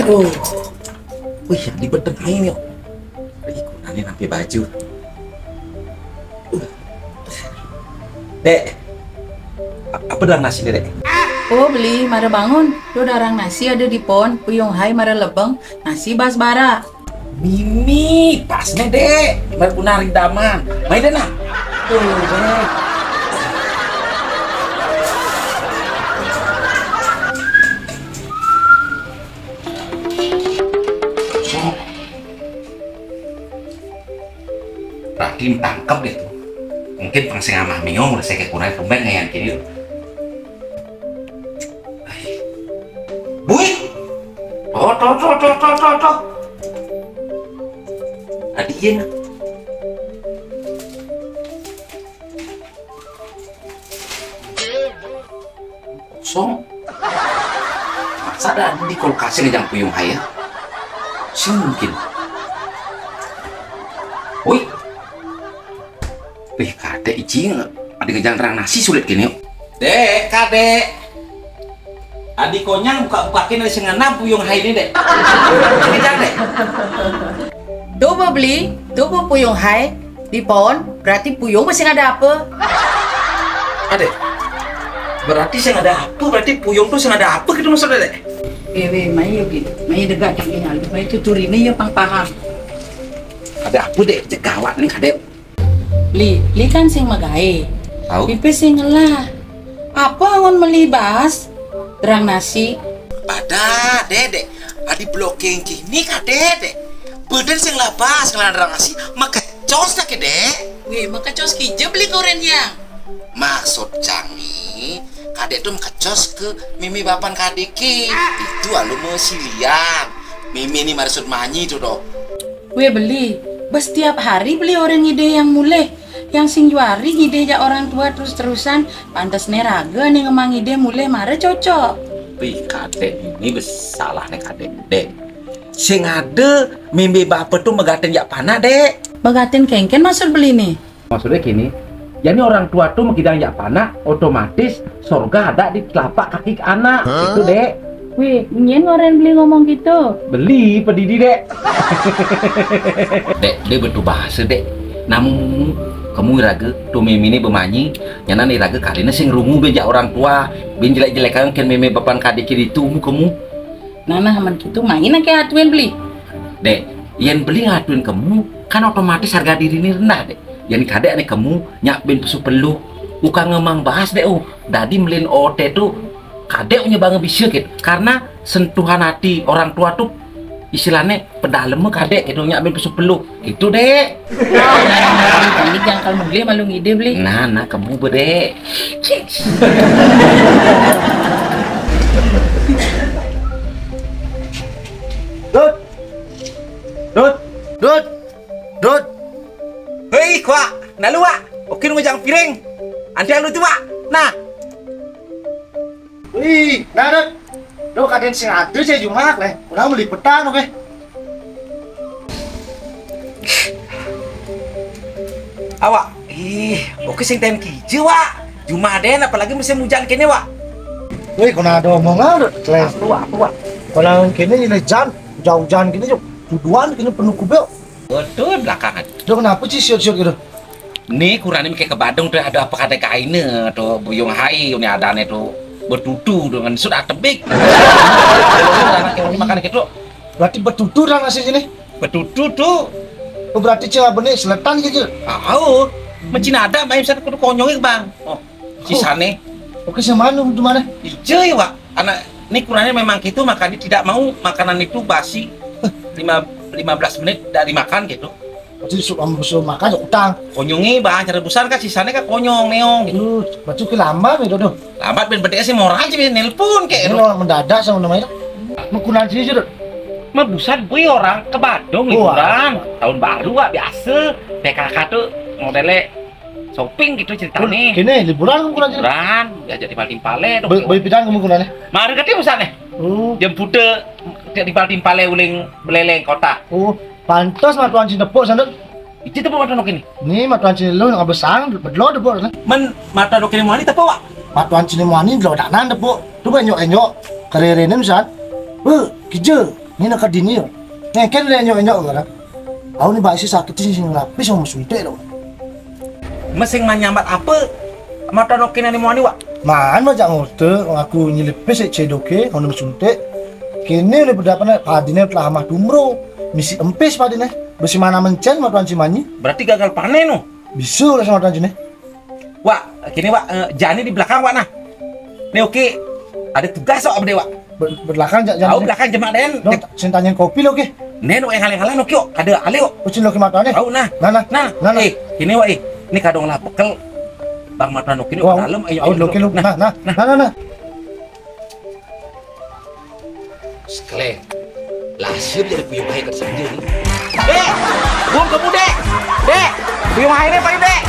Aduh. Wih, di bedeng aing yuk. Ikutannya nampi baju. Dek. Apa darang nasi Dek? Oh beli, mara bangun. Do darang nasi ada di pon. Puyung hai mara lebeng. Nasi bas bara. Mimi, pas nih Dek. Mari punari daman. Main deh nah. Tuh Dek. Berarti tangkap gitu. Mungkin pangsi ngamah miong udah saya kekunai kembang ngayan kini. Bui, toh. Adiin. Kosong. Masa ada di kulkas ngejang puyung haya? Sih mungkin. Woi. Wih, kadek icing, ada ngejang terang nasi sulit gini yuk. Dek, kadek. Adik konyang buka-bukakin dari sengenam puyung hai ini dek. Ngejang dek. Do beli, do puyung hai di pon. Berarti puyung masih ada apa? Adek. Berarti saya ada apa? Berarti puyung tuh saya ada apa gitu maksudnya dek? Wewe, mai yuk gitu. Mai dekat kini hal. Mai tutur ini ya pang paham. Ada apa dek? Cegawat nih kadek. Li kan sing magae. Tahu? Pipe sing ngelah. Apa ngon melibas? Terang nasi. Pada dek. Adi blocking kini kadek dek. Badan sing labas ngelarang nasi. Maka cos nak dek. Weh, maka cos kije beli koren yang. Maksud Jangi, kadek tuh mekecos ke Mimi bapan kadeki. Itu alu mesilian. Mimi ini maksud manyi tuh dok. Weh beli. Bes tiap hari beli orang ide yang mulai. Yang sing juari ide ya orang tua terus-terusan. Pantes neraga nih ngemang ide mulai mare cocok. Wih kadek ini besalah nih kadek dek. Sing ada Mimi bapak tuh megaten jak panah dek. Bagatin kengken maksud beli nih. Maksudnya gini. Jadi orang tua tuh mengidang jak panah, otomatis surga ada di telapak kaki anak. Itu dek. Wih, nyen orang beli ngomong gitu. Beli pedidi dek. Dek, dia betul bahasa dek. Namun kamu raga tuh Mimi ini bemanyi, nyana nih raga kali ini sing rungu bejak orang tua, bin jelek-jelekan kan Mimi bapan kadek kiri tuh kamu. Nana aman gitu main kayak atuin beli. Dek, yang beli ngatuin kamu kan otomatis harga diri ini rendah dek. Yang kadek nih kamu nyapin pesu peluk, bukan ngemang bahas dek. Dadi melin ote tuh kadek punya banget bisa gitu. Karena sentuhan hati orang tua tuh istilahnya pedalem kadek gitu nyapin pesu peluk. Itu dek. Ini jangan kalau beli malu ngide beli. Nah kamu bedek. Dut. Hei, kuak, nalu wak. Oke nunggu jang piring. Anti alu tuh wak. Nah. Wih, nah Dut kaden sing atuh saya jumak leh. Udah beli petang oke. Awak. Oke sing tem kiju wak. Jumaden apalagi musim hujan kene wak. Wih, kena ada omongan Dut. Apa wak? Kalau kini ini jan, hujan kini juk. Tuduhan kini penuh kubel. Betul belakangan. Dut kenapa sih siot-siot gitu? Nih kurangnya kayak ke Badung tuh ada apa kata kainnya tuh buyung hai ini adanya tuh bertutu dengan sudah tebik. Anak yang makan gitu. Berarti bertutur lah nasi sini. Bertutu tuh. Oh, berarti cewek benih seletan gitu. Tahu. Mencina ada main bisa kudu konyolnya bang. Oh, sisane. Oke sama lu di mana? Ijo ya wak. Anak ini kurangnya memang gitu makanya tidak mau makanan itu basi 15 menit dari makan gitu. Berarti suruh makan utang. Konyongi bang cara besar kan sisane kan konyong neong gitu. Berarti ke lambat nih Dodo. Lambat ben bedanya sih mau aja nelpon kayak Ini orang mendadak sama namanya. Mengkunan sini Dut. mah busan gue orang ke Bandung liburan tahun baru wak biasa PKK tuh modelnya shopping gitu ceritanya. Gini liburan kamu kurang liburan ya jadi Pale beli pidan kamu kurangnya mari ke busannya jemput di Pale uling beleleng kota. Oh pantas matuan Cinepok sana itu tepuk mata nok ini matuan Cinelo yang besar bedlo depok sana men mata nok ini mana tepuk wak matuan Cinemani lo danan depok tuh banyak karirnya misal kerja Ini nak dini yo. Ngeken dia nyok-nyok kan. Aku ni baik sakit sih lapis sama suntik loh. Mesing menyambat apa? Mata nokin ani mau ni wak. Man macam ngote, aku nyelipis cedoke, aku suntik. Kini ni berdapat padine telah mah dumro. Misi empis padine. Besi mana mencen matuan cimanyi. Berarti gagal panen no. Bisa lah sama tuan cine. Wak, kini wak jani di belakang wak nah. Nih oke. Ada tugas sok abde wak. Belakang jangan. Tahu belakang jemaah den. Sen tanyain kopi lo ke. Neno yang halang-halang kyo, kada ale kok. Ucin lo ke matane. Tahu nah. Nah. Kini wak ini kadang lah pekel. Bang mata no kini dalam ayo lo ke lo. Nah. Sekali. Lasir jadi puyuh baik tersendiri. Dek, buang kamu dek. Dek, puyuh baik dek, Pak Dek.